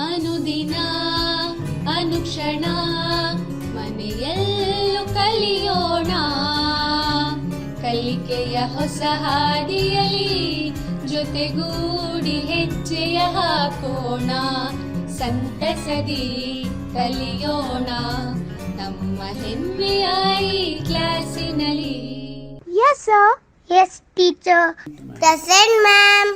ಅನುದಿನ ಅನುಕ್ಷಣ ಮನೆಯಲ್ಲೂ ಕಲಿಯೋಣ, ಕಲಿಕೆಯ ಹೊಸ ಹಾದಿಯಲಿ ಜೊತೆಗೂಡಿ ಹೆಜ್ಜೆಯ ಹಾಕೋಣ, ಸಂತಸದಿ ಕಲಿಯೋಣ ನಮ್ಮ ಹೆಮ್ಮೆಯ ಈ ಕ್ಲಾಸಿನಲ್ಲಿ. Yes, sir. Yes, teacher. Present, ma'am.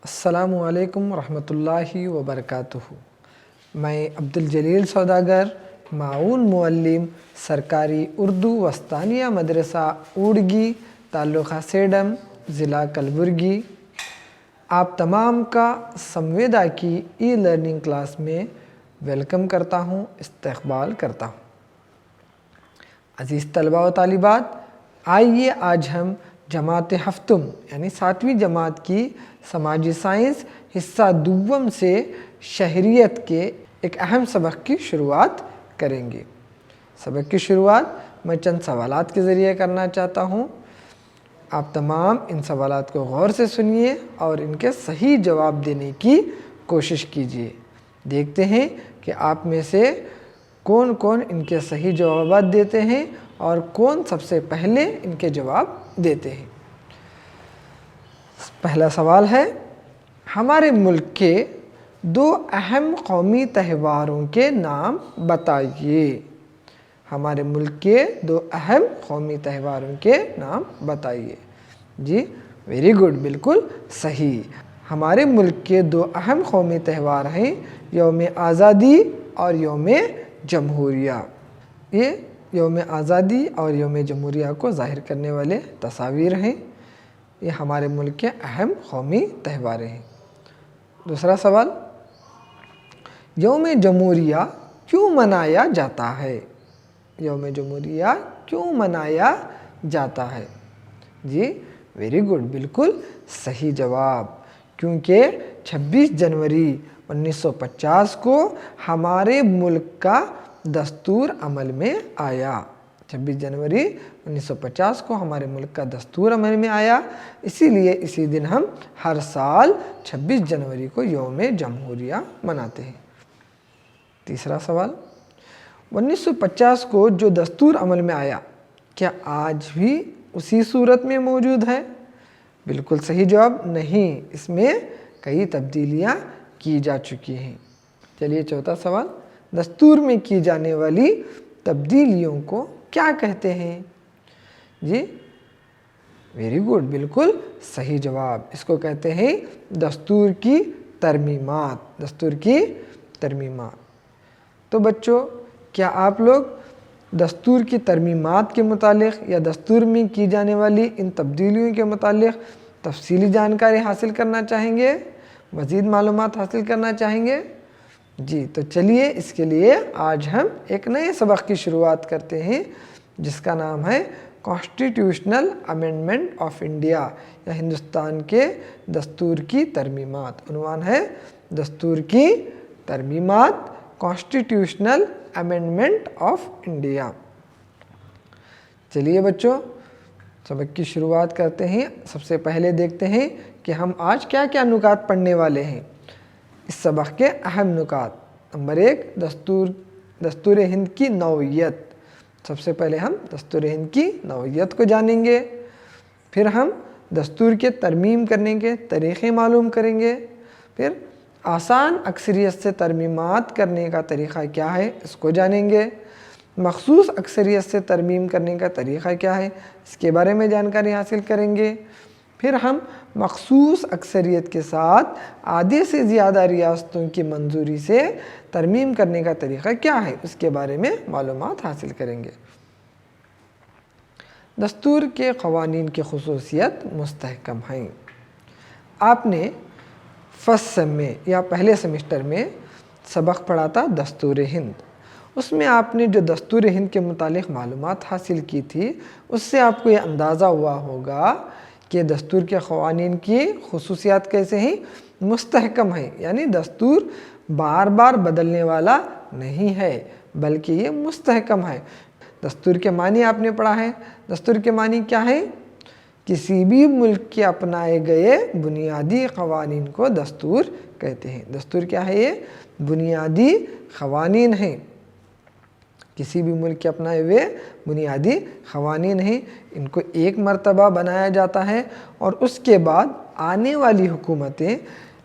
अस्सलामु अलैकुम रहमतुल्लाहि व बरकातुहू। मैं अब्दुल जलील सौदागर, माऊन मुअल्लिम, सरकारी उर्दू वस्तानिया मदरसा ऊड़गी, ताल्लुक़ा सेडम, ज़िला कलबुर्गी, आप तमाम का संवेदा की ई लर्निंग क्लास में वेलकम करता हूँ, इस्तक़बाल करता हूँ। अज़ीज़ तलबा व तालिबात, आइए आज हम जमात हफ्तुम यानी 7वीं जमात की समाजी साइंस हिस्सा दुव्वम से शहरियत के एक अहम सबक की शुरुआत करेंगे। सबक की शुरुआत मैं चंद सवालात के ज़रिए करना चाहता हूँ। आप तमाम इन सवालात को गौर से सुनिए और इनके सही जवाब देने की कोशिश कीजिए। देखते हैं कि आप में से कौन कौन इनके सही जवाब देते हैं और कौन सबसे पहले इनके जवाब देते हैं। पहला सवाल है, हमारे मुल्क के 2 अहम कौमी त्योहारों के नाम बताइए। हमारे मुल्क के 2 अहम कौमी त्योहारों के नाम बताइए। जी वेरी गुड, बिल्कुल सही। हमारे मुल्क के 2 अहम कौमी त्यौहार हैं यौम आज़ादी और यौम जमहूरिया। ये यौम आज़ादी और यौम जमहूरिया को ज़ाहिर करने वाले तस्वीर हैं। ये हमारे मुल्क के अहम कौमी त्यौहार हैं। दूसरा सवाल, यौम जमहूरिया क्यों मनाया जाता है? यौम जमहूरिया क्यों मनाया जाता है? जी वेरी गुड, बिल्कुल सही जवाब। क्योंकि 26 जनवरी 1950 को हमारे मुल्क का दस्तूर अमल में आया। 26 जनवरी 1950 को हमारे मुल्क का दस्तूर अमल में आया, इसीलिए इसी दिन हम हर साल 26 जनवरी को यौम जमहूरिया मनाते हैं। तीसरा सवाल, 1950 को जो दस्तूर अमल में आया, क्या आज भी उसी सूरत में मौजूद है? बिल्कुल सही जवाब, नहीं, इसमें कई तब्दीलियाँ की जा चुकी हैं। चलिए चौथा सवाल, दस्तूर में की जाने वाली तब्दीलियों को क्या कहते हैं? जी वेरी गुड, बिल्कुल सही जवाब। इसको कहते हैं दस्तूर की तरमीमात। दस्तूर की तरमीमात। तो बच्चों, क्या आप लोग दस्तूर की तरमीमात के मुतालिक या दस्तूर में की जाने वाली इन तब्दीलियों के मुतालिक तफसीली जानकारी हासिल करना चाहेंगे, मज़ीद मालूमात हासिल करना चाहेंगे? जी तो चलिए इसके लिए आज हम एक नए सबक की शुरुआत करते हैं जिसका नाम है कॉन्स्टिट्यूशनल अमेंडमेंट ऑफ इंडिया या हिंदुस्तान के दस्तूर की तरमीमात। उन्वान है दस्तूर की तरमीमात, कॉन्स्टिट्यूशनल अमेंडमेंट ऑफ इंडिया। चलिए बच्चों सबक की शुरुआत करते हैं। सबसे पहले देखते हैं कि हम आज क्या क्या नुकात पढ़ने वाले हैं। इस सबक के अहम नुकात। नंबर 1, दस्तूर हिंद की नौइयत। सबसे पहले हम दस्तूर हिंद की नौइयत को जानेंगे, फिर हम दस्तूर के तरमीम करने के तरीक़े मालूम करेंगे, फिर आसान अक्सरियत से तरमीमात करने का तरीक़ा क्या है इसको जानेंगे, मखसूस अक्सरियत से तरमीम करने का तरीक़ा क्या है इसके बारे में जानकारी हासिल करेंगे, फिर हम मखसूस अक्सरियत के साथ आधे से ज़्यादा रियासतों की मंजूरी से तरमीम करने का तरीक़ा क्या है उसके बारे में मालूमात हासिल करेंगे। दस्तूर के क़वानीन की ख़ुसूसियत मुस्तहकम हैं। आपने फर्स्ट सेम में या पहले सेमेस्टर में सबक पढ़ा था दस्तूर हिंद। उसमें आपने जो दस्तूर हिंद के मुतालिक मालूमात हासिल की थी उससे आपको ये अंदाज़ा हुआ होगा कि दस्तूर के क़वानीन की ख़ुसूसियात कैसे हैं, मुस्तहकम हैं, यानी दस्तूर बार बार बदलने वाला नहीं है बल्कि ये मुस्तहकम है। दस्तूर के मानी आपने पढ़ा है। दस्तूर के मानी क्या है? किसी भी मुल्क के अपनाए गए बुनियादी क़वानीन को दस्तूर कहते हैं। दस्तूर क्या है? ये बुनियादी क़वानीन हैं, किसी भी मुल्क के अपनाए हुए बुनियादी क़वानीन हैं। इनको एक मर्तबा बनाया जाता है और उसके बाद आने वाली हुकूमतें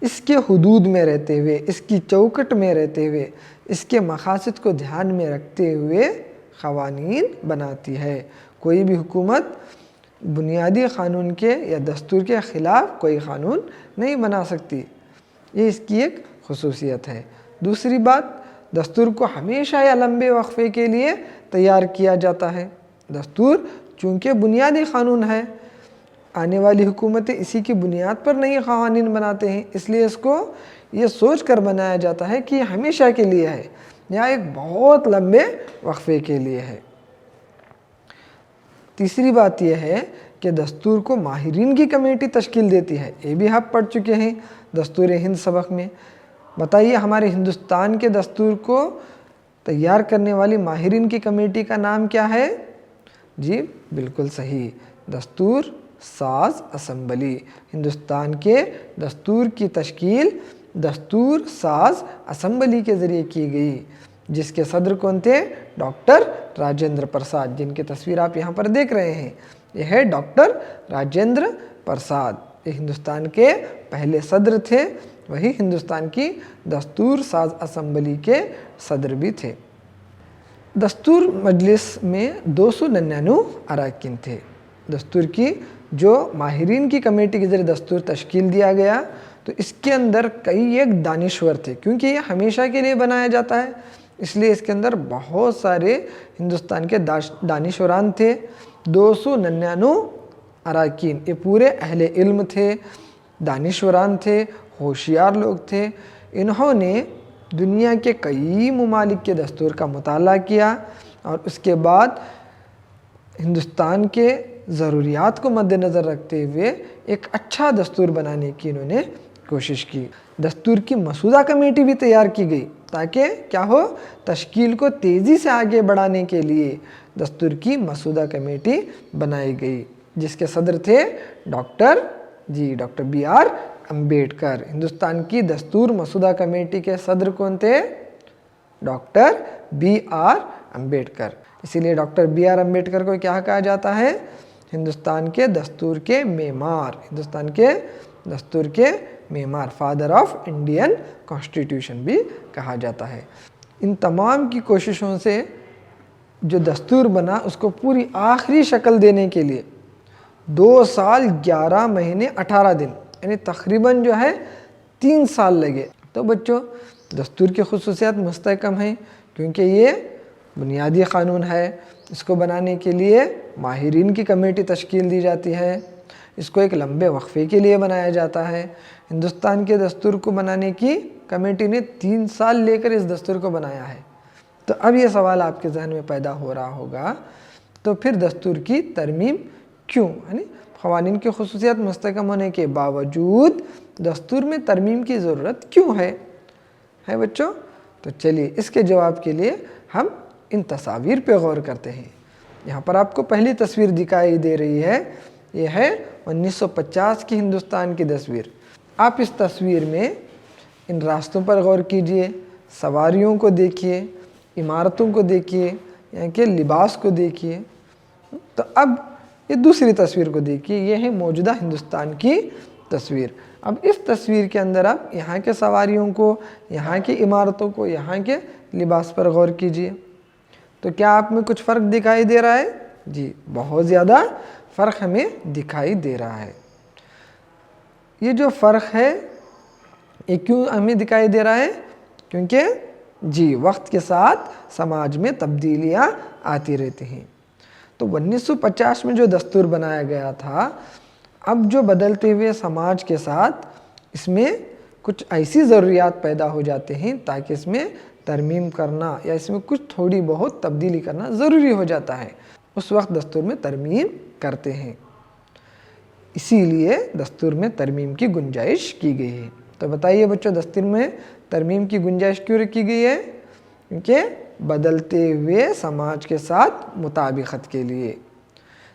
इसके हुदूद में रहते हुए, इसकी चौकट में रहते हुए, इसके मक़ासद को ध्यान में रखते हुए क़वानीन बनाती है। कोई भी हुकूमत बुनियादी क़ानून के या दस्तूर के ख़िलाफ़ कोई क़ानून नहीं बना सकती, ये इसकी एक ख़ुसूसियत है। दूसरी बात, दस्तूर को हमेशा या लंबे वक्फ़े के लिए तैयार किया जाता है। दस्तूर चूँकि बुनियादी क़ानून है, आने वाली हुकूमतें इसी की बुनियाद पर नई क़वानीन बनाते हैं, इसलिए इसको ये सोच कर बनाया जाता है कि हमेशा के लिए है या एक बहुत लंबे वक्फ़े के लिए है। तीसरी बात यह है कि दस्तूर को माहिरीन की कमेटी तश्कील देती है। ये भी आप पढ़ चुके हैं दस्तूर हिंद सबक में। बताइए, हमारे हिंदुस्तान के दस्तूर को तैयार करने वाली माहिरीन की कमेटी का नाम क्या है? जी बिल्कुल सही, दस्तूर साज असम्बली। हिंदुस्तान के दस्तूर की तश्कील दस्तूर साज असम्बली के ज़रिए की गई, जिसके सदर कौन थे? डॉक्टर राजेंद्र प्रसाद, जिनकी तस्वीर आप यहाँ पर देख रहे हैं। यह है डॉक्टर राजेंद्र प्रसाद, ये हिंदुस्तान के पहले सदर थे, वही हिंदुस्तान की दस्तूर साज असम्बली के सदर भी थे। दस्तूर मजलिस में 299 अरकान थे। दस्तूर की जो माहिरीन की कमेटी के ज़रिए दस्तूर तश्कील दिया गया, तो इसके अंदर कई एक दानिश्वर थे, क्योंकि ये हमेशा के लिए बनाया जाता है, इसलिए इसके अंदर बहुत सारे हिंदुस्तान के दानिश्वरान थे। 299 अरकान, ये पूरे अहले इल्म थे, दानिश्वरान थे, होशियार लोग थे। इन्होंने दुनिया के कई ममालिक के दस्तूर का मुताला किया और उसके बाद हिंदुस्तान के ज़रूरियात को मद्देनज़र रखते हुए एक अच्छा दस्तूर बनाने की इन्होंने कोशिश की। दस्तूर की मसूदा कमेटी भी तैयार की गई ताकि क्या हो, तश्कील को तेज़ी से आगे बढ़ाने के लिए दस्तूर की मसूदा कमेटी बनाई गई, जिसके सदर थे डॉक्टर BR अम्बेडकर। हिंदुस्तान की दस्तूर मसूदा कमेटी के सदर कौन थे? Doctor BR Ambedkar. इसीलिए डॉक्टर BR अम्बेडकर को क्या कहा जाता है? हिंदुस्तान के दस्तूर के मेमार, हिंदुस्तान के दस्तूर के Maymar, father of Indian constitution भी कहा जाता है। इन तमाम की कोशिशों से जो दस्तूर बना उसको पूरी आखिरी शक्ल देने के लिए 2 साल 11 महीने 18 दिन, यानी तकरीबन जो है 3 साल लगे। तो बच्चों, दस्तूर की खुसूसियात मुस्तहकम हैं क्योंकि ये बुनियादी क़ानून है। इसको बनाने के लिए माहिरीन की कमेटी तश्कील दी जाती है, इसको एक लंबे वक्फ़े के लिए बनाया जाता है। हिंदुस्तान के दस्तूर को बनाने की कमेटी ने 3 साल लेकर इस दस्तूर को बनाया है। तो अब ये सवाल आपके जहन में पैदा हो रहा होगा, तो फिर दस्तूर की तरमीम क्यों, यानी क़वानीन की खुसूसियात मुस्तहकम होने के बावजूद दस्तूर में तरमीम की ज़रूरत क्यों है बच्चों? तो चलिए इसके जवाब के लिए हम इन तस्वीर पे गौर करते हैं। यहाँ पर आपको पहली तस्वीर दिखाई दे रही है, ये है 1950 की हिंदुस्तान की तस्वीर। आप इस तस्वीर में इन रास्तों पर गौर कीजिए, सवारियों को देखिए, इमारतों को देखिए, यहाँ के लिबास को देखिए। तो अब ये दूसरी तस्वीर को देखिए, ये है मौजूदा हिंदुस्तान की तस्वीर। अब इस तस्वीर के अंदर आप यहाँ के सवारियों को, यहाँ की इमारतों को, यहाँ के लिबास पर गौर कीजिए। तो क्या आप में कुछ फ़र्क दिखाई दे रहा है? जी, बहुत ज़्यादा फ़र्क हमें दिखाई दे रहा है। ये जो फ़र्क है ये क्यों हमें दिखाई दे रहा है? क्योंकि जी वक्त के साथ समाज में तब्दीलियाँ आती रहती हैं। तो 1950 में जो दस्तूर बनाया गया था, अब जो बदलते हुए समाज के साथ इसमें कुछ ऐसी ज़रूरियात पैदा हो जाते हैं ताकि इसमें तरमीम करना या इसमें कुछ थोड़ी बहुत तब्दीली करना ज़रूरी हो जाता है। उस वक्त दस्तूर में तरमीम करते हैं, इसीलिए दस्तूर में तरमीम की गुंजाइश की गई है। तो बताइए बच्चों, दस्तूर में तरमीम की गुंजाइश क्यों की गई है? क्योंकि बदलते हुए समाज के साथ मुताबिकत के लिए।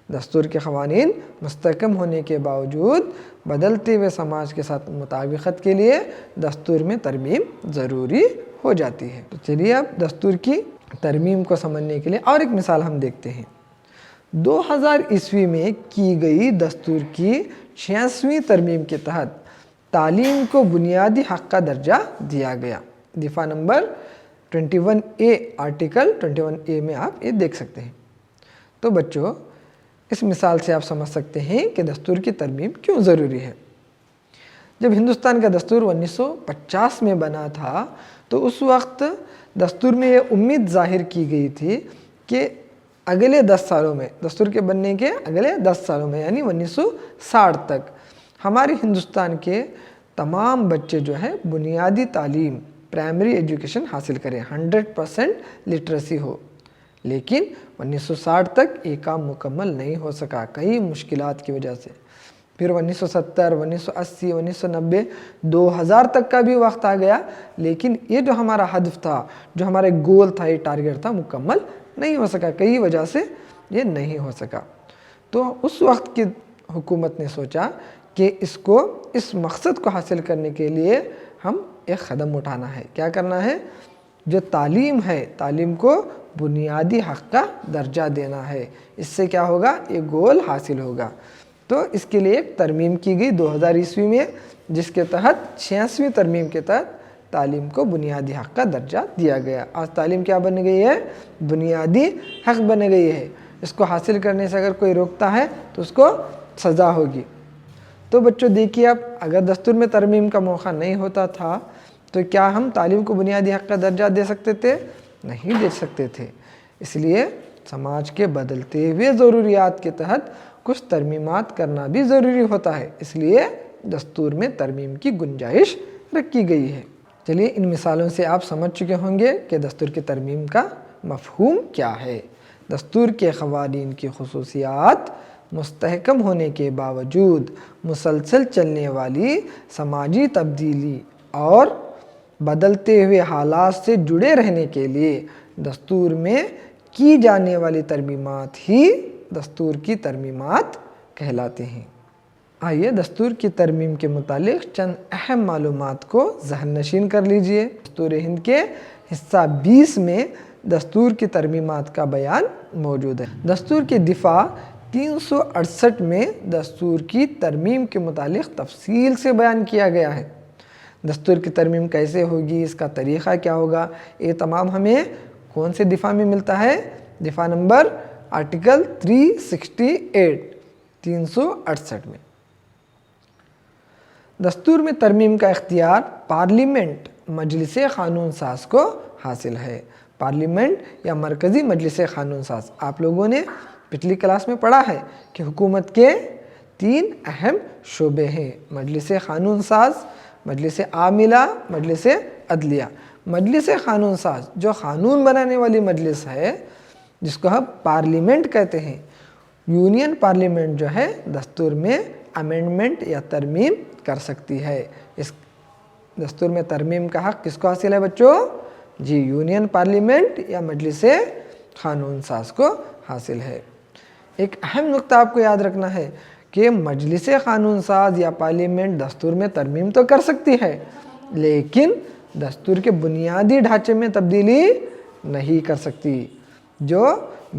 دستور کے قوانین مستحکم ہونے کے باوجود بدلتے ہوئے سماج کے ساتھ مطابقت کے لیے دستور میں ترمیم ضروری ہو جاتی ہے۔ تو چلیے اب دستور کی ترمیم کو سمجھنے کے لیے اور ایک مثال ہم دیکھتے ہیں۔ 2000 عیسوی میں کی گئی دستور کی 86ویں ترمیم کے تحت تعلیم کو بنیادی حق کا درجہ دیا گیا۔ دفعہ نمبر 21A، آرٹیکل 21A میں آپ یہ دیکھ سکتے ہیں۔ تو بچوں اس مثال سے آپ سمجھ سکتے ہیں کہ دستور کی ترمیم کیوں ضروری ہے۔ جب ہندوستان کا دستور 1950 میں بنا تھا تو اس وقت دستور میں یہ امید ظاہر کی گئی تھی کہ اگلے 10 سالوں میں، دستور کے بننے کے اگلے 10 سالوں میں یعنی 1960 تک ہمارے ہندوستان کے تمام بچے جو ہے بنیادی تعلیم، پرائمری ایجوکیشن حاصل کریں، 100% لٹریسی ہو۔ لیکن 1960 تک یہ کام مکمل نہیں ہو سکا کئی مشکلات کی وجہ سے۔ پھر 1970، 1980، 1990، 2000 تک کا بھی وقت آ گیا، لیکن یہ جو ہمارا ہدف تھا، جو ہمارا گول تھا، یہ ٹارگٹ تھا، مکمل نہیں ہو سکا، کئی وجہ سے یہ نہیں ہو سکا۔ تو اس وقت کی حکومت نے سوچا کہ اس مقصد کو حاصل کرنے کے لیے ہم ایک قدم اٹھانا ہے۔ کیا کرنا ہے؟ جو تعلیم ہے، تعلیم کو بنیادی حق کا درجہ دینا ہے۔ اس سے کیا ہوگا؟ یہ گول حاصل ہوگا۔ تو اس کے لیے ایک ترمیم کی گئی 2000 عیسوی میں، جس کے تحت 86ویں ترمیم کے تحت تعلیم کو بنیادی حق کا درجہ دیا گیا۔ آج تعلیم کیا بن گئی ہے؟ بنیادی حق بن گئی ہے۔ اس کو حاصل کرنے سے اگر کوئی روکتا ہے تو اس کو سزا ہوگی۔ تو بچوں دیکھیے، اب اگر دستور میں ترمیم کا موقع نہیں ہوتا تھا تو کیا ہم تعلیم کو بنیادی حق کا درجہ دے سکتے تھے؟ نہیں دے سکتے تھے۔ اس لیے سماج کے بدلتے ہوئے ضروریات کے تحت کچھ ترمیمات کرنا بھی ضروری ہوتا ہے۔ اس لیے دستور میں ترمیم کی گنجائش رکھی گئی ہے۔ چلیے ان مثالوں سے آپ سمجھ چکے ہوں گے کہ دستور کی ترمیم کا مفہوم کیا ہے۔ دستور کے قوانین کی خصوصیات مستحکم ہونے کے باوجود مسلسل چلنے والی سماجی تبدیلی اور بدلتے ہوئے حالات سے جڑے رہنے کے لیے دستور میں کی جانے والی ترمیمات ہی دستور کی ترمیمات کہلاتے ہیں۔ آئیے دستور کی ترمیم کے متعلق چند اہم معلومات کو ذہن نشین کر لیجئے۔ دستور ہند کے حصہ 20 میں دستور کی ترمیمات کا بیان موجود ہے۔ دستور کی دفعہ 368 میں دستور کی ترمیم کے متعلق تفصیل سے بیان کیا گیا ہے۔ دستور کی ترمیم کیسے ہوگی، اس کا طریقہ کیا ہوگا، یہ تمام ہمیں کون سے دفعہ میں ملتا ہے؟ دفعہ نمبر آرٹیکل 368 368 میں۔ دستور میں ترمیم کا اختیار پارلیمنٹ، مجلس قانون ساز کو حاصل ہے۔ پارلیمنٹ یا مرکزی مجلس قانون ساز، آپ لوگوں نے پچھلی کلاس میں پڑھا ہے کہ حکومت کے 3 اہم شعبے ہیں: مجلس قانون ساز، مجلس عاملہ، مجلس عدلیہ۔ مجلس قانون ساز جو قانون بنانے والی مجلس ہے، جس کو ہم پارلیمنٹ کہتے ہیں، یونین پارلیمنٹ جو ہے دستور میں امینڈمنٹ یا ترمیم کر سکتی ہے۔ اس دستور میں ترمیم کا حق کس کو حاصل ہے بچوں؟ جی، یونین پارلیمنٹ یا مجلس قانون ساز کو حاصل ہے۔ ایک اہم نقطہ آپ کو یاد رکھنا ہے کہ مجلس قانون ساز یا پارلیمنٹ دستور میں ترمیم تو کر سکتی ہے، لیکن دستور کے بنیادی ڈھانچے میں تبدیلی نہیں کر سکتی۔ جو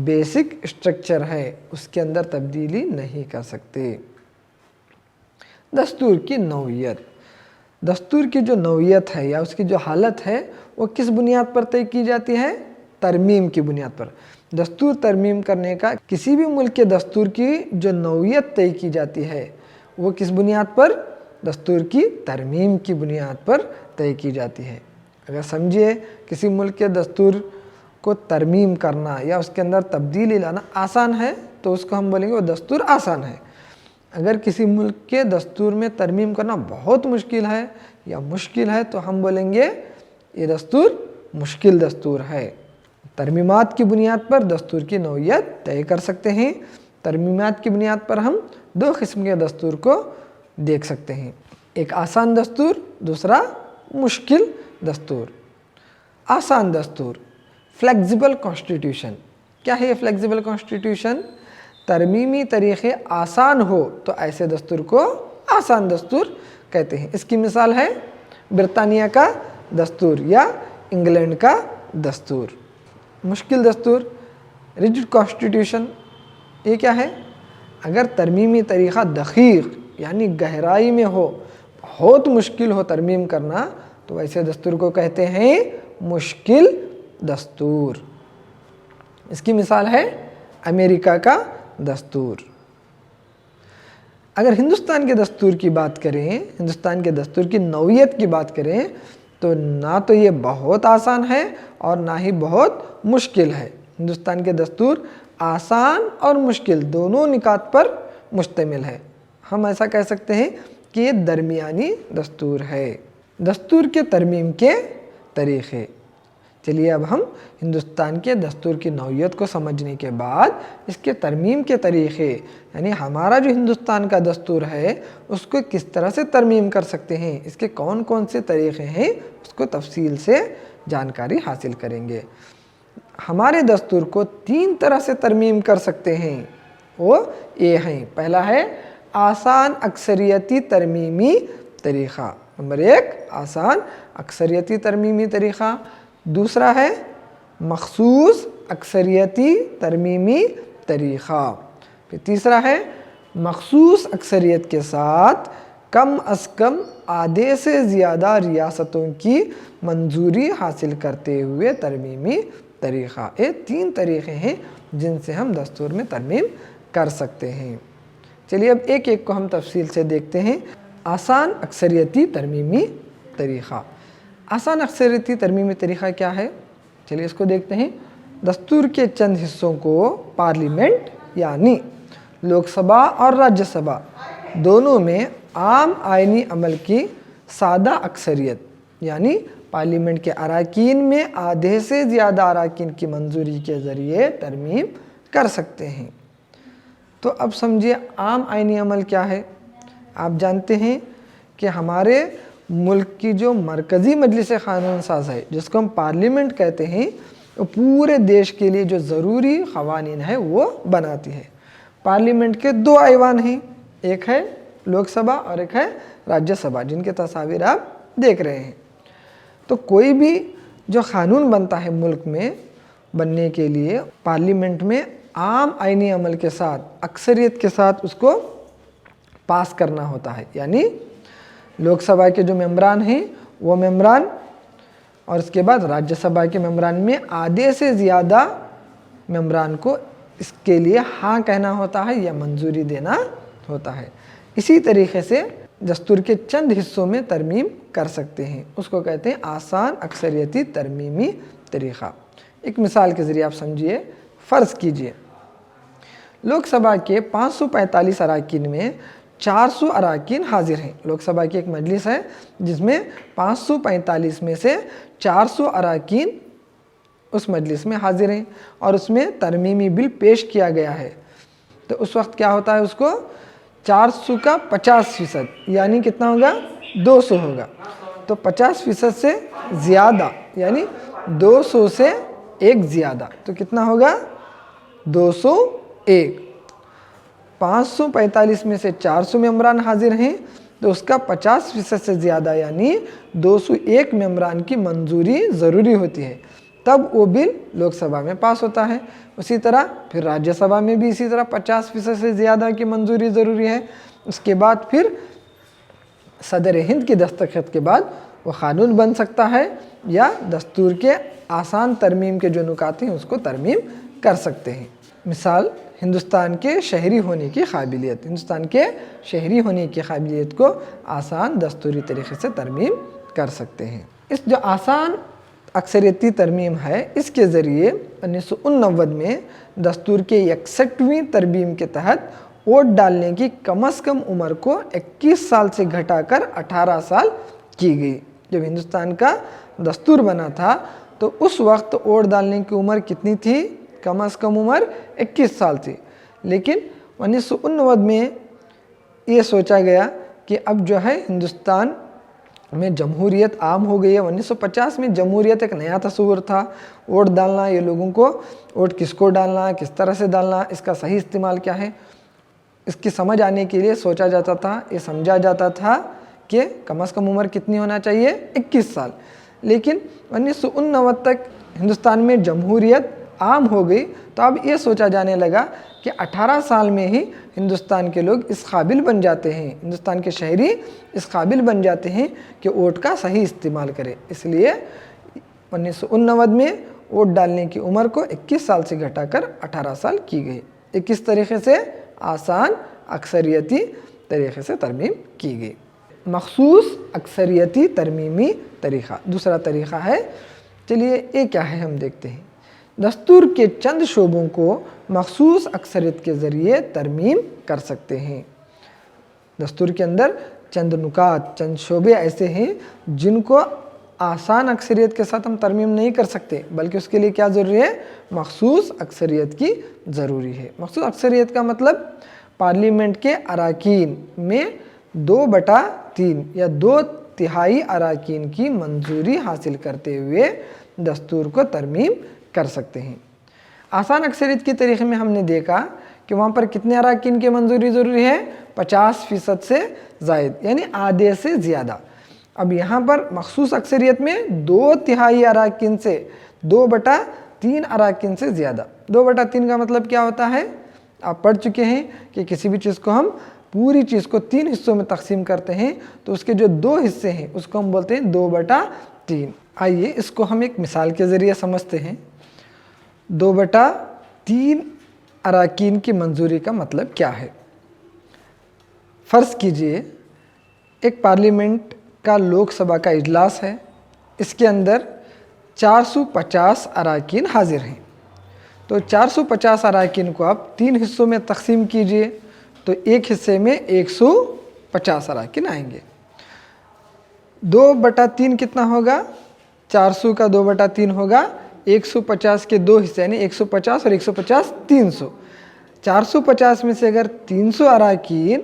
بیسک اسٹرکچر ہے اس کے اندر تبدیلی نہیں کر سکتے۔ دستور کی نوعیت، دستور کی جو نوعیت ہے یا اس کی جو حالت ہے وہ کس بنیاد پر طے کی جاتی ہے؟ ترمیم کی بنیاد پر۔ دستور ترمیم کرنے کا کسی بھی ملک کے دستور کی جو نوعیت طے کی جاتی ہے وہ کس بنیاد پر؟ دستور کی ترمیم کی بنیاد پر طے کی جاتی ہے۔ اگر سمجھیے کسی ملک کے دستور کو ترمیم کرنا یا اس کے اندر تبدیلی لانا آسان ہے تو اس کو ہم بولیں گے وہ دستور آسان ہے۔ اگر کسی ملک کے دستور میں ترمیم کرنا بہت مشکل ہے یا مشکل ہے تو ہم بولیں گے یہ دستور مشکل دستور ہے۔ ترمیمات کی بنیاد پر دستور کی نوعیت طے کر سکتے ہیں۔ ترمیمات کی بنیاد پر ہم 2 قسم کے دستور کو دیکھ سکتے ہیں، ایک آسان دستور، دوسرا مشکل دستور۔ آسان دستور، فلیکزیبل کانسٹیٹیوشن۔ کیا ہے یہ فلیکزیبل کانسٹیٹیوشن؟ तरमीमी तरीक़े आसान हो तो ऐसे दस्तूर को आसान दस्तूर कहते हैं। इसकी मिसाल है ब्रिटानिया का दस्तूर या इंग्लैंड का दस्तूर। मुश्किल दस्तूर, रिजिड कॉन्स्टिट्यूशन, ये क्या है? अगर तरमीमी तरीक़ा दक़ीक़ यानी गहराई में हो, बहुत मुश्किल हो तरमीम करना, तो वैसे दस्तूर को कहते हैं मुश्किल दस्तूर। इसकी मिसाल है अमेरिका का दस्तूर। अगर हिंदुस्तान के दस्तूर की बात करें, हिंदुस्तान के दस्तूर की नौइयत की बात करें, तो ना तो ये बहुत आसान है और ना ही बहुत मुश्किल है। हिंदुस्तान के दस्तूर आसान और मुश्किल दोनों निकात पर मुश्तमिल है। हम ऐसा कह सकते हैं कि ये दरमियानी दस्तूर है। दस्तूर के तरमीम के तरीक़े। चलिए अब हम हिंदुस्तान के दस्तूर की नौइयत को समझने के बाद इसके तरमीम के तरीक़े, यानी हमारा जो हिंदुस्तान का दस्तूर है उसको किस तरह से तरमीम कर सकते हैं, इसके कौन कौन से तरीक़े हैं, उसको तफसील से जानकारी हासिल करेंगे। हमारे दस्तूर को 3 तरह से तरमीम कर सकते हैं, वो ये हैं। पहला है आसान अक्सरियती तरमीमी तरीक़ा। नंबर 1 आसान अक्सरियती तरमीमी तरीक़ा। दूसरा है मखसूस अक्सरियती तरमीमी तरीक़ा। फिर तीसरा है मखसूस अक्सरियत के साथ कम अज़ कम आधे से ज़्यादा रियासतों की मंजूरी हासिल करते हुए तरमीमी तरीक़ा। ये 3 तरीक़े हैं जिनसे हम दस्तूर में तरमीम कर सकते हैं। चलिए अब एक एक को हम तफसील से देखते हैं। आसान अक्सरियती तरमीमी तरीक़ा। आसान अक्सरियती तरमीमी तरीक़ा क्या है? चलिए इसको देखते हैं। दस्तूर के चंद हिस्सों को पार्लियामेंट यानी लोकसभा और राज्यसभा दोनों में आम आइनी अमल की सादा अक्सरियत यानी पार्लियामेंट के अराकीन में आधे से ज़्यादा अराकीन की मंजूरी के ज़रिए तरमीम कर सकते हैं। तो अब समझिए आम आइनी अमल क्या है। आप जानते हैं कि हमारे मुल्क की जो मरकज़ी मजलिस क़ानून साज़ है, जिसको हम पार्लियामेंट कहते हैं, वो पूरे देश के लिए जो ज़रूरी क़वानीन है वो बनाती है। पार्लियामेंट के 2 ऐवान हैं, एक है लोकसभा और एक है राज्यसभा, जिनके तस्वीर आप देख रहे हैं। तो कोई भी जो क़ानून बनता है मुल्क में बनने के लिए पार्लियामेंट में आम आइनी अमल के साथ अक्सरियत के साथ उसको पास करना होता है। यानी लोकसभा के जो मेंबरान हैं वो मेंबरान और उसके बाद राज्यसभा के मेंबरान में आधे से ज़्यादा मेंबरान को इसके लिए हाँ कहना होता है या मंजूरी देना होता है। इसी तरीके से दस्तूर के चंद हिस्सों में तरमीम कर सकते हैं, उसको कहते हैं आसान अक्सरियती तरमीमी तरीक़ा। एक मिसाल के ज़रिए आप समझिए। फ़र्ज़ कीजिए लोकसभा के 545 अराकीन में 400 अराकीन हाजिर हैं। लोकसभा की एक मजलिस है जिसमें 545 में से 400 अराकीन उस मजलिस में हाजिर हैं और उसमें तरमीमी बिल पेश किया गया है। तो उस वक्त क्या होता है, उसको 400 का 50% यानी कितना होगा, 200 होगा। तो 50% से ज़्यादा यानी 200 से 1 ज़्यादा, तो कितना होगा, 201। 545 में से 400 मेंबरान हाजिर हैं तो उसका 50% से ज़्यादा यानी 201 मेंबरान की मंजूरी ज़रूरी होती है, तब वो बिल लोकसभा में पास होता है। उसी तरह फिर राज्यसभा में भी इसी तरह 50% से ज़्यादा की मंजूरी ज़रूरी है। उसके बाद फिर सदर हिंद की दस्तखत के बाद वो क़ानून बन सकता है या दस्तूर के आसान तरमीम के जो नुकात हैं उसको तरमीम कर सकते हैं। मिसाल, हिंदुस्तान के शहरी होने की काबिलियत। हिंदुस्तान के शहरी होने की काबिलियत को आसान दस्तूरी तरीक़े से तरमीम कर सकते हैं। इस जो आसान अक्सरियती तरमीम है, इसके ज़रिए 1989 में दस्तूर के 61वीं तरमीम के तहत वोट डालने की कम अज़ कम उम्र को 21 साल से घटाकर 18 साल की गई। जब हिंदुस्तान का दस्तूर बना था तो उस वक्त वोट डालने की उम्र कितनी थी, कम अज़ कम उम्र 21 साल थी। लेकिन 1989 में ये सोचा गया कि अब जो है हिंदुस्तान में जमहूरियत आम हो गई है। 1950 में जमहूरियत एक नया तस्वुर था। वोट डालना, ये लोगों को वोट किसको डालना, किस तरह से डालना, इसका सही इस्तेमाल क्या है, इसकी समझ आने के लिए सोचा जाता था, ये समझा जाता था कि कम से कम उम्र कितनी होना चाहिए, 21 साल। लेकिन 1989 तक हिंदुस्तान में जमहूरियत आम हो गई, तो अब ये सोचा जाने लगा कि 18 साल में ही हिंदुस्तान के लोग इस काबिल बन जाते हैं, हिंदुस्तान के शहरी इस काबिल बन जाते हैं कि वोट का सही इस्तेमाल करें। इसलिए 1989 में वोट डालने की उम्र को 21 साल से घटाकर 18 साल की गई। ये किस तरीके से? आसान अक्सरियती तरीके से तरमीम की गई। मखसूस अक्सरियती तरमीमी तरीक़ा दूसरा तरीक़ा है। चलिए ये क्या है हम देखते हैं। दस्तूर के चंद शोबों को मखसूस अक्सरियत के ज़रिए तरमीम कर सकते हैं। दस्तूर के अंदर चंद नुकात, चंद शोबे ऐसे हैं जिनको आसान अक्सरियत के साथ हम तरमीम नहीं कर सकते, बल्कि उसके लिए क्या ज़रूरी है? मखसूस अक्सरियत की ज़रूरी है। मखसूस अक्सरियत का मतलब पार्लियामेंट के अराकीन में 2/3 या 2/3 अराकीन की मंजूरी हासिल करते हुए दस्तूर को तरमीम कर सकते हैं। आसान अक्सरियत के तरीक़े में हमने देखा कि वहाँ पर कितने अराकीन की मंजूरी ज़रूरी है? 50% से ज़ायद, यानी आधे से ज़्यादा। अब यहाँ पर मखसूस अक्सरियत में 2/3 अराकीन से 2/3 अराकीन से ज़्यादा। 2/3 का मतलब क्या होता है? आप पढ़ चुके हैं कि किसी भी चीज़ को हम पूरी चीज़ को 3 हिस्सों में तकसीम करते हैं तो उसके जो 2 हिस्से हैं उसको हम बोलते हैं 2/3। आइए इसको हम एक मिसाल के ज़रिए समझते हैं। 2/3 अराकीन की मंजूरी का मतलब क्या है? फ़र्ज़ कीजिए एक पार्लियामेंट का लोकसभा का इजलास है, इसके अंदर 450 अराकीन हाजिर हैं। तो 450 अराकीन को आप 3 हिस्सों में तकसीम कीजिए तो एक हिस्से में 150 अराकीन आएंगे। 2/3 कितना होगा? 400 का 2/3 होगा 150 के 2 हिस्से, यानी 150 और 150 300। 450 में से अगर 300 अराकीन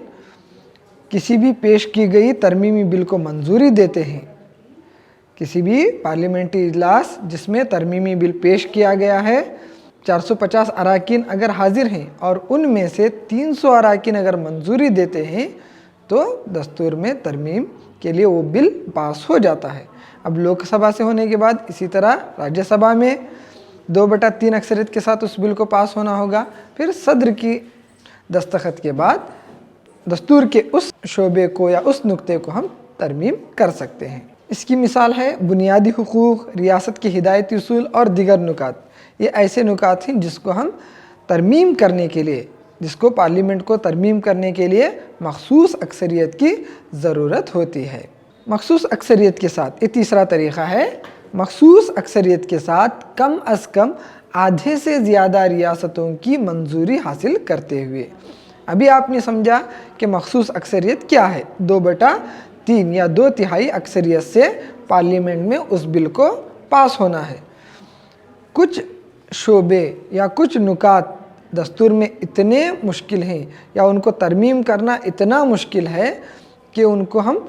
किसी भी पेश की गई तरमीमी बिल को मंजूरी देते हैं, किसी भी पार्लियामेंट्री इजलास जिसमें तरमीमी बिल पेश किया गया है, 450 अराकीन अगर हाजिर हैं और उनमें से 300 अराकीन अगर मंजूरी देते हैं तो दस्तूर में तरमीम के लिए वो बिल पास हो जाता है। अब लोकसभा से होने के बाद इसी तरह राज्यसभा में 2/3 अक्सरियत के साथ उस बिल को पास होना होगा। फिर सदर की दस्तखत के बाद दस्तूर के उस शोबे को या उस नुक्ते को हम तरमीम कर सकते हैं। इसकी मिसाल है बुनियादी हुकूक, रियासत के हिदायती उसूल और दीगर नुकात। ये ऐसे नुकात हैं जिसको हम तरमीम करने के लिए, जिसको पार्लियामेंट को तरमीम करने के लिए मखसूस अक्सरियत की ज़रूरत होती है। मखसूस अक्सरियत के साथ ये तीसरा तरीक़ा है। मखसूस अक्सरियत के साथ कम अज़ कम आधे से ज़्यादा रियासतों की मंजूरी हासिल करते हुए। अभी आपने समझा कि मखसूस अक्सरियत क्या है? 2/3 या 2/3 अक्सरियत से पार्लियामेंट में उस बिल को पास होना है। कुछ शोबे या कुछ नुकात दस्तूर में इतने मुश्किल हैं या उनको तरमीम करना इतना मुश्किल है कि उनको हम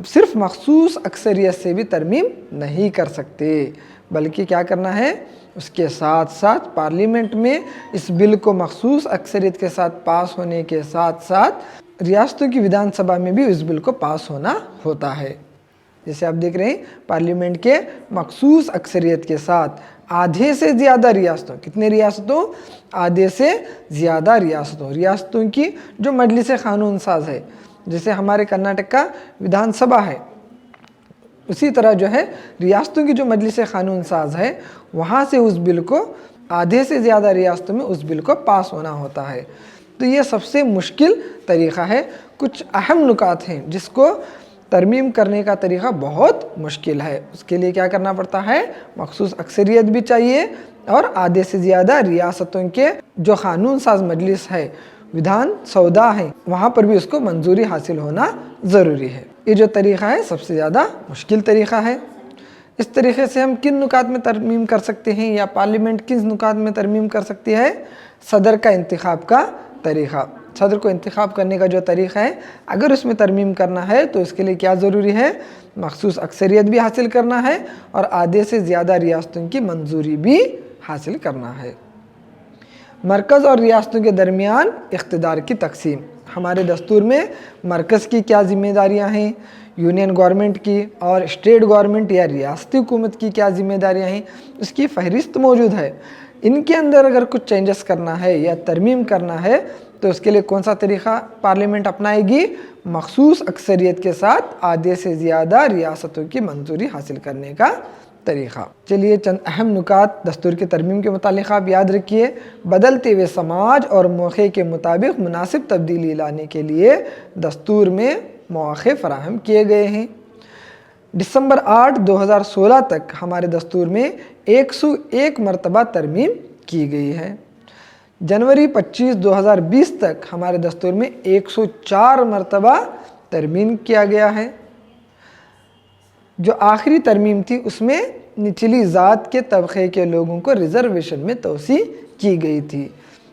सिर्फ मखसूस अक्सरियत से भी तरमीम नहीं कर सकते, बल्कि क्या करना है? उसके साथ साथ पार्लियामेंट में इस बिल को मखसूस अक्सरियत के साथ पास होने के साथ साथ रियासतों की विधानसभा में भी इस बिल को पास होना होता है। जैसे आप देख रहे हैं पार्लियामेंट के मखसूस अक्सरियत के साथ आधे से ज़्यादा रियासतों, कितने रियासतों? आधे से ज़्यादा रियासतों की जो मजलिस क़ानून साज है, जैसे हमारे कर्नाटक का विधानसभा है, उसी तरह जो है रियासतों की जो मजलिस क़ानून साज है वहाँ से उस बिल को आधे से ज़्यादा रियासतों में उस बिल को पास होना होता है। तो ये सबसे मुश्किल तरीक़ा है। कुछ अहम नुकात हैं जिसको तरमीम करने का तरीक़ा बहुत मुश्किल है। उसके लिए क्या करना पड़ता है? मखसूस अक्सरियत भी चाहिए और आधे से ज़्यादा रियासतों के जो क़ानून साज मजलिस है, विधान सौदा है, वहाँ पर भी उसको मंजूरी हासिल होना ज़रूरी है। ये जो तरीक़ा है सबसे ज़्यादा मुश्किल तरीक़ा है। इस तरीक़े से हम किन नुकात में तरमीम कर सकते हैं या पार्लियामेंट किन नुकात में तरमीम कर सकती है? सदर का इंतखाब का तरीक़ा। सदर को इंतखाब करने का जो तरीक़ा है, अगर उसमें तरमीम करना है तो उसके लिए क्या ज़रूरी है, मखसूस अक्सरियत भी हासिल करना है और आधे से ज़्यादा रियासतों की मंजूरी भी हासिल करना है। मरकज़ और रियासतों के दरमियान इख्तिदार की तकसीम। हमारे दस्तूर में मरकज़ की क्या ज़िम्मेदारियाँ हैं, यूनियन गवर्नमेंट की और स्टेट गवर्नमेंट या रियासती हुकूमत की क्या ज़िम्मेदारियाँ हैं, उसकी फ़हरिस्त मौजूद है। इनके अंदर अगर कुछ चेंजेस करना है या तरमीम करना है तो उसके लिए कौन सा तरीक़ा पार्लियामेंट अपनाएगी, मखसूस अक्सरियत के साथ आधे से ज़्यादा रियासतों की मंजूरी हासिल करने का तरीक़ा। चलिए चंद अहम नुकात दस्तूर की तरमीम के मुतालिक आप याद रखिए। बदलते हुए समाज और मौक़े के मुताबिक मुनासिब तब्दीली लाने के लिए दस्तूर में मौक़े फ़राहम किए गए हैं। दिसंबर 8, 2016 तक हमारे दस्तूर में 101 मरतबा तरमीम की गई है। जनवरी 25, 2020 तक हमारे दस्तूर में 104 मरतबा तरमीम किया गया है। जो आखिरी तरमीम थी उसमें निचली ज़ात के तबक़े के लोगों को रिज़र्वेशन में तोसी की गई थी।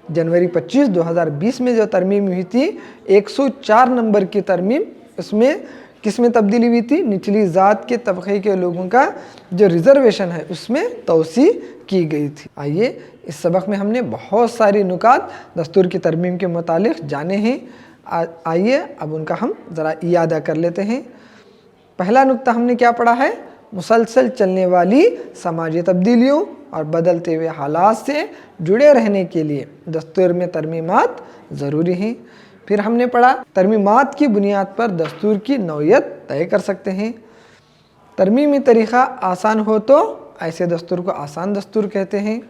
जनवरी 25, 2020 में जो तरमीम हुई थी 104 नंबर की तरमीम, उसमें किस में तब्दीली हुई थी, निचली ज़ात के तबक़े के लोगों का जो रिज़र्वेशन है उसमें तोसी की गई थी। आइए इस सबक में हमने बहुत सारी नुकात दस्तूर की तरमीम के मुतालिक जाने हैं। आइए अब उनका हम ज़रा इयादा कर लेते हैं। पहला नुक्ता हमने क्या पढ़ा है, मुसलसल चलने वाली समाजी तब्दीलियों और बदलते हुए हालात से जुड़े रहने के लिए दस्तूर में तरमीमात ज़रूरी हैं। फिर हमने पढ़ा तरमीमात की बुनियाद पर दस्तूर की नौयत तय कर सकते हैं। तरमीमी तरीक़ा आसान हो तो ऐसे दस्तूर को आसान दस्तूर कहते हैं।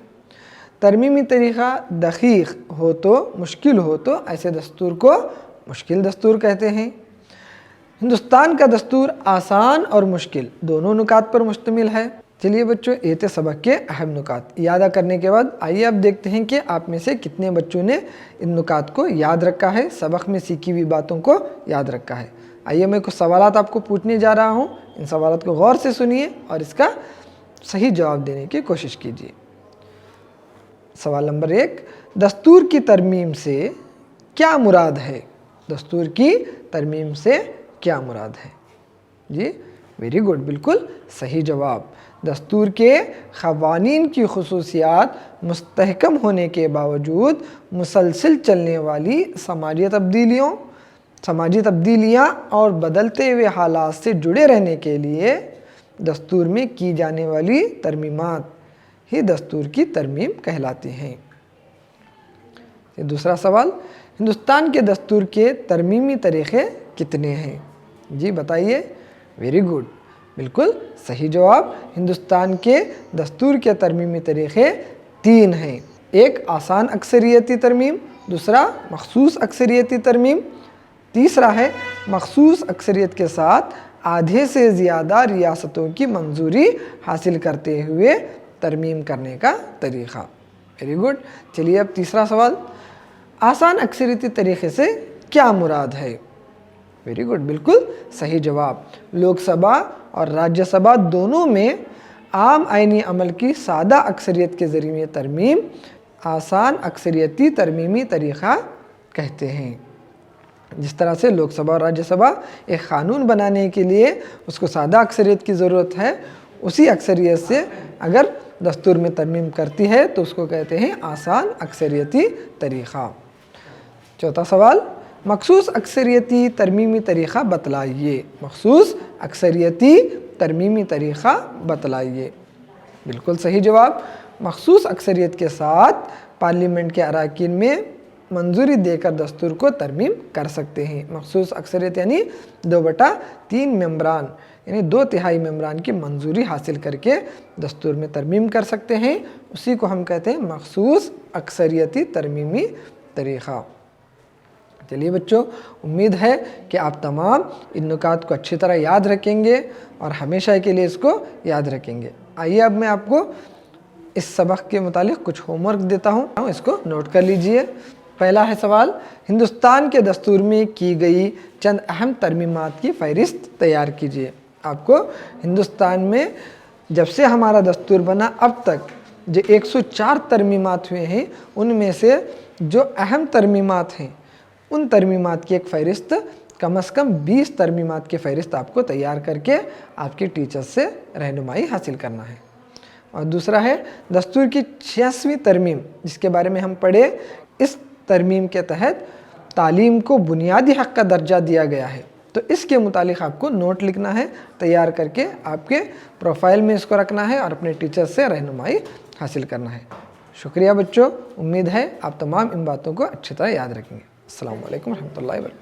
तरमीमी तरीक़ा दक़ीक़ हो तो, मुश्किल हो तो ऐसे दस्तूर को मुश्किल दस्तूर कहते हैं। हिंदुस्तान का दस्तूर आसान और मुश्किल दोनों नुकात पर मुश्तमिल है। चलिए बच्चों, ये थे सबक के अहम नुकात। यादा करने के बाद आइए अब देखते हैं कि आप में से कितने बच्चों ने इन नुकात को याद रखा है, सबक में सीखी हुई बातों को याद रखा है। आइए मैं कुछ सवालात आपको पूछने जा रहा हूँ, इन सवालात को गौर से सुनिए और इसका सही जवाब देने की कोशिश कीजिए। सवाल नंबर 1, दस्तूर की तरमीम से क्या मुराद है? दस्तूर की तरमीम से क्या मुराद है? जी वेरी गुड, बिल्कुल सही जवाब। दस्तूर के क़वानीन की ख़ुसूसियात मुस्तहकम होने के बावजूद मुसलसल चलने वाली समाजी तब्दीलियाँ और बदलते हुए हालात से जुड़े रहने के लिए दस्तूर में की जाने वाली तरमीमात ही दस्तूर की तरमीम कहलाती हैं। दूसरा सवाल, हिंदुस्तान के दस्तूर के तरमीमी तरीक़े कितने हैं? जी बताइए। वेरी गुड, बिल्कुल सही जवाब। हिंदुस्तान के दस्तूर के तरमीमी तरीक़े 3 हैं। एक आसान अक्सरियती तरमीम, दूसरा मखसूस अक्सरियती तरमीम, तीसरा है मखसूस अक्सरियत के साथ आधे से ज़्यादा रियासतों की मंजूरी हासिल करते हुए तरमीम करने का तरीक़ा। Very good. चलिए अब तीसरा सवाल, आसान अक्सरियती तरीक़े से क्या मुराद है? वेरी गुड, बिल्कुल सही जवाब। लोकसभा और राज्यसभा दोनों में आम आईनी अमल की सादा अक्सरियत के ज़रिए तरमीम आसान अक्सरियती तरमीमी तरीक़ा कहते हैं। जिस तरह से लोकसभा और राज्यसभा एक क़ानून बनाने के लिए उसको सादा अक्सरियत की ज़रूरत है, उसी अक्सरियत से अगर दस्तूर में तरमीम करती है तो उसको कहते हैं आसान अक्सरियती तरीक़ा। चौथा सवाल, मखसूस अक्सरियती तरमीमी तरीक़ा बतलाइए। मखसूस अक्सरियती तरमीमी तरीक़ा बतलाइए। बिल्कुल सही जवाब। मखसूस अक्सरियत के साथ पार्लियामेंट के अराकीन में मंजूरी देकर दस्तूर को तरमीम कर सकते हैं। मखसूस अक्सरियत यानी 2/3 मेंबरान यानी 2/3 मेंबरान की मंजूरी हासिल करके दस्तूर में तरमीम कर सकते हैं, उसी को हम कहते हैं मखसूस अक्सरियती तरमीमी तरीक़ा। चलिए बच्चों, उम्मीद है कि आप तमाम इन नुकात को अच्छी तरह याद रखेंगे और हमेशा के लिए इसको याद रखेंगे। आइए अब मैं आपको इस सबक के मुतालिक कुछ होमवर्क देता हूँ, इसको नोट कर लीजिए। पहला है सवाल, हिंदुस्तान के दस्तूर में की गई चंद अहम तरमीमात की फ़हरिस्त तैयार कीजिए। आपको हिंदुस्तान में जब से हमारा दस्तूर बना अब तक जो 104 तरमीमात हुए हैं उनमें से जो अहम तरमीमात हैं उन तरमीमात की एक फ़हरिस्त कम अज़ कम 20 तरमीमात की फ़हरिस्त आपको तैयार करके आपके टीचर से रहनुमाई हासिल करना है। और दूसरा है दस्तूर की 86वीं तरमीम, जिसके बारे में हम पढ़े। इस तरमीम के तहत तालीम को बुनियादी हक़ का दर्जा दिया गया है, तो इसके मुतालिक आपको नोट लिखना है, तैयार करके आपके प्रोफाइल में इसको रखना है और अपने टीचर से रहनुमाई हासिल करना है। शुक्रिया बच्चों, उम्मीद है आप तमाम इन बातों को अच्छी तरह याद रखेंगे। अस्सलामु अलैकुम रहमतुल्लाहि व बरकातहू।